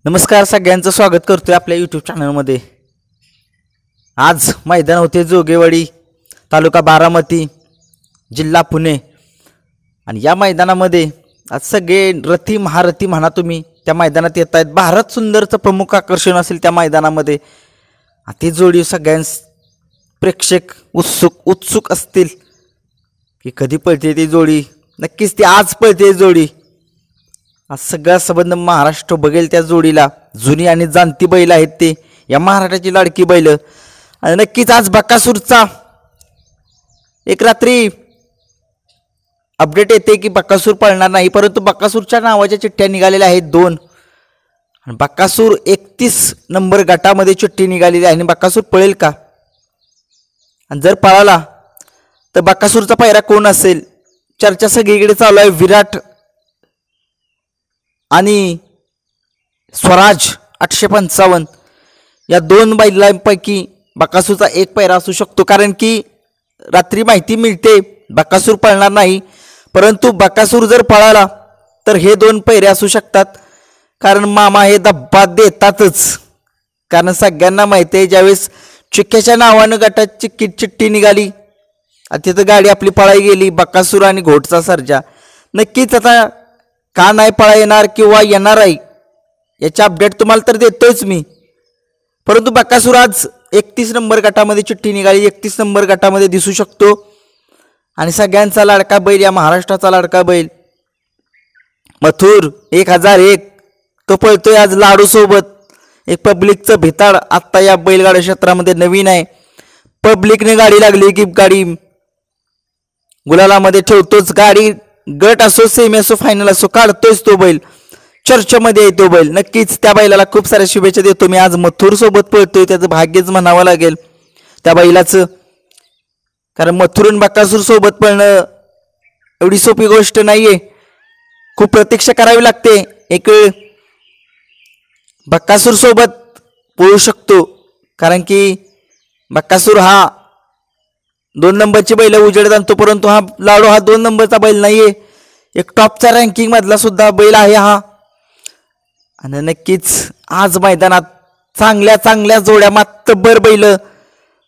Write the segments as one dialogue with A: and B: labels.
A: नमस्कार, सगळ्यांचं स्वागत करतोय आपल्या यूट्यूब चॅनलमध्ये। आज मैदान होते जोगेवाडी, तालुका बारामती, जिल्हा पुणे। आणि या मैदानामध्ये आज सगळे रथी महारथी म्हणा तुम्ही त्या मैदानात येत आहेत। भारत सुंदरचं प्रमुख आकर्षण असेल त्या मैदानामध्ये। ती जोडी सगळ्यांस प्रेक्षक उत्सुक असतील की कधी पळते ती जोडी। नक्कीच ती आज पळते जोडी। आज सगळा संबंध महाराष्ट्र बघेल त्या जोडीला। जुनी आणि जाणती बैल आहेत ते, या महाराष्ट्राची लाडकी बैल। आणि नक्कीच आज बकासूरचा एक रात्री अपडेट येते की बकासूर पळणार नाही, परंतु बकासूरच्या नावाच्या चिठ्ठ्या निघालेल्या आहेत 2। आणि बकासूर 31 नंबर गटामध्ये चिठ्ठी निघालेली आहे। आणि बकासूर पळेल का? आणि जर पळाला तर बकासूरचा पायरा कोण असेल? चर्चा सगळीकडे चालू आहे। विराट आणि स्वराज 855 या 2 बैलांपैकी बकासूरचा एक पैरा असू शकतो। कारण की रात्री माहिती मिळते बकासूर पळणार नाही, परंतु बकासूर जर पळाला तर हे 2 पैरे असू शकतात। कारण मामा हे धब्बा देतातच। कारण सगळ्यांना माहिती आहे ज्यावेळेस चिक्क्याच्या नावानं गटाची चिठ्ठी निघाली तिथं गाडी आपली पळाई गेली, बकासूर आणि घोटचा सर्जा। नक्कीच आता का नाही पळा येणार किंवा येणार आहे याचा अपडेट तुम्हाला तर देतोच मी, परंतु बकासूर आज 31 नंबर गटामध्ये चिठ्ठी निघाली, 31 नंबर गटामध्ये दिसू शकतो। आणि सगळ्यांचा लाडका बैल, या महाराष्ट्राचा लाडका बैल मथुर 1001 तो पळतोय आज लाडू सोबत। एक पब्लिकचं भिताड आत्ता या बैलगाडा क्षेत्रामध्ये नवीन आहे। पब्लिकने गाडी लागली की गाडी गुलालामध्ये ठेवतोच। गाडी गट असो, सेमी असो, फायनल असो, काढतोच तो बैल। चर्चेमध्ये आहे तो बैल। नक्कीच त्या बैलाला खूप साऱ्या शुभेच्छा देतो मी। आज मथुर सोबत पळतोय, त्याचं भाग्यच म्हणावं लागेल त्या बैलाचं। कारण मथुरून बकासूर सोबत पळणं एवढी सोपी गोष्ट नाहीये, खूप प्रतीक्षा करावी लागते। एक बकासूर सोबत पळू शकतो, कारण की बकासूर हा 2 नंबरची बैल उजेडत आणतो, परंतु हा लाडू हा 2 नंबरचा बैल नाहीये, एक टॉपच्या रँकिंग मधला सुद्धा बैल आहे हा। आणि नक्कीच आज मैदानात चांगल्या चांगल्या जोड्या मातब्बर बैल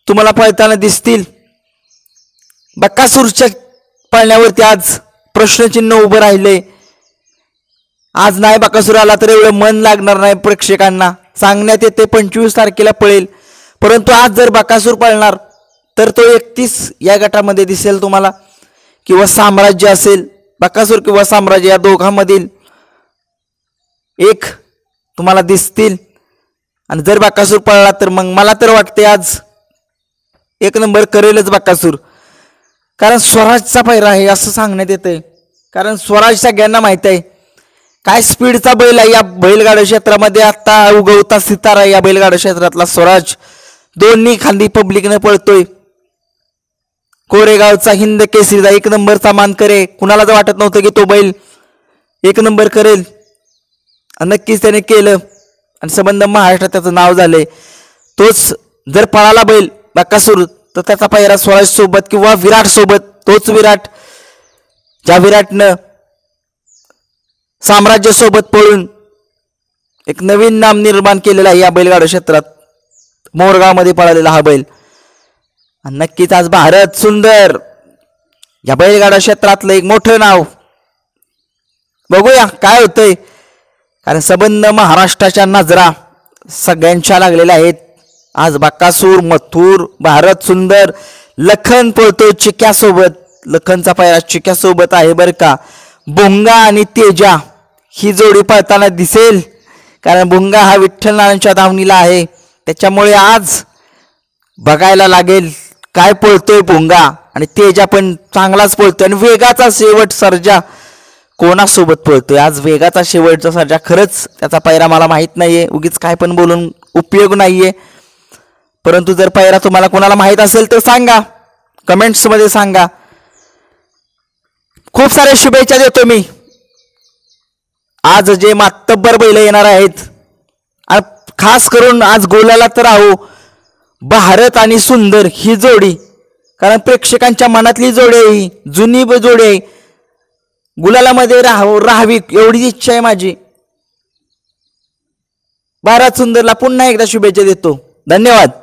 A: तुम्हाला पळताना दिसतील। बकासूरच्या पळण्यावरती आज प्रश्नचिन्ह उभं राहिले। आज नाही बकासूर आला तर एवढं मन लागणार नाही प्रेक्षकांना। सांगण्यात येते 25 तारखेला पळेल, परंतु आज जर बकासूर पळणार तर तो 31 या गटामध्ये दिसेल तुम्हाला, किंवा साम्राज्य असेल, बकासूर किंवा साम्राज्य या दोघांमधील एक तुम्हाला दिसतील। आणि जर बकासूर पळला तर मग मला तर वाटते आज 1 नंबर करेलच बकासूर। कारण स्वराजचा पैरा आहे असं सांगण्यात येतंय। कारण स्वराज सगळ्यांना माहित आहे काय स्पीडचा बैल आहे या बैलगाडा क्षेत्रामध्ये। आता उगवता सितारा या बैलगाडा क्षेत्रातला स्वराज दोन्ही खांदी पब्लिकने पळतोय। कोरेगावचा हिंद केसरीचा 1 नंबरचा मानकरी, कुणाला तर वाटत नव्हतं की तो बैल 1 नंबर करेल, नक्कीच त्याने केलं। आणि संबंध महाराष्ट्रात त्याचं नाव झालंय। तोच जर पळाला बैल बकासूर तर त्याचा पायरा स्वराज सोबत किंवा विराट सोबत। तोच विराट, ज्या विराटनं साम्राज्य सोबत पळून एक नवीन नाम निर्माण केलेलं आहे या बैलगाडा क्षेत्रात। मोरगावमध्ये पळालेला हा बैल। आणि नक्कीच आज भारत सुंदर या बैलगाडा क्षेत्रातलं एक मोठं नाव। बघूया काय होतंय, कारण संबंध महाराष्ट्राच्या नजरा सगळ्यांच्या लागलेल्या आहेत। आज बकासूर, मथुर, भारत सुंदर, लखन पळतोय चिक्यासोबत। लखनचा पायरा चिक्यासोबत आहे बरं का। भुंगा आणि तेजा ही जोडी पळताना दिसेल, कारण भुंगा हा विठ्ठल नारायणच्या धावणीला आहे, त्याच्यामुळे आज बघायला लागेल काय पळतोय भुंगा। आणि तेजा पण चांगलाच पळतोय। आणि वेगाचा शेवट सर्जा कोणासोबत पळतोय आज? वेगाचा शेवटचा सर्जा, खरंच त्याचा पायरा मला माहित नाहीये, उगीच काय पण बोलून उपयोग नाहीये। परंतु जर पायरा तुम्हाला कोणाला माहित असेल तर सांगा, कमेंट्स मध्ये सांगा। खूप सारे शुभेच्छा देतो मी। आज जे मातब्बर बैल येणार आहेत, खास करून आज गोलाला तर आहो भारत आणि सुंदर ही जोडी, कारण प्रेक्षकांच्या मनातली जोडी आहे, ही जुनी जोडी आहे। गुलालामध्ये राहावी एवढी इच्छा आहे माझी। भारत सुंदरला पुन्हा एकदा शुभेच्छा देतो. धन्यवाद.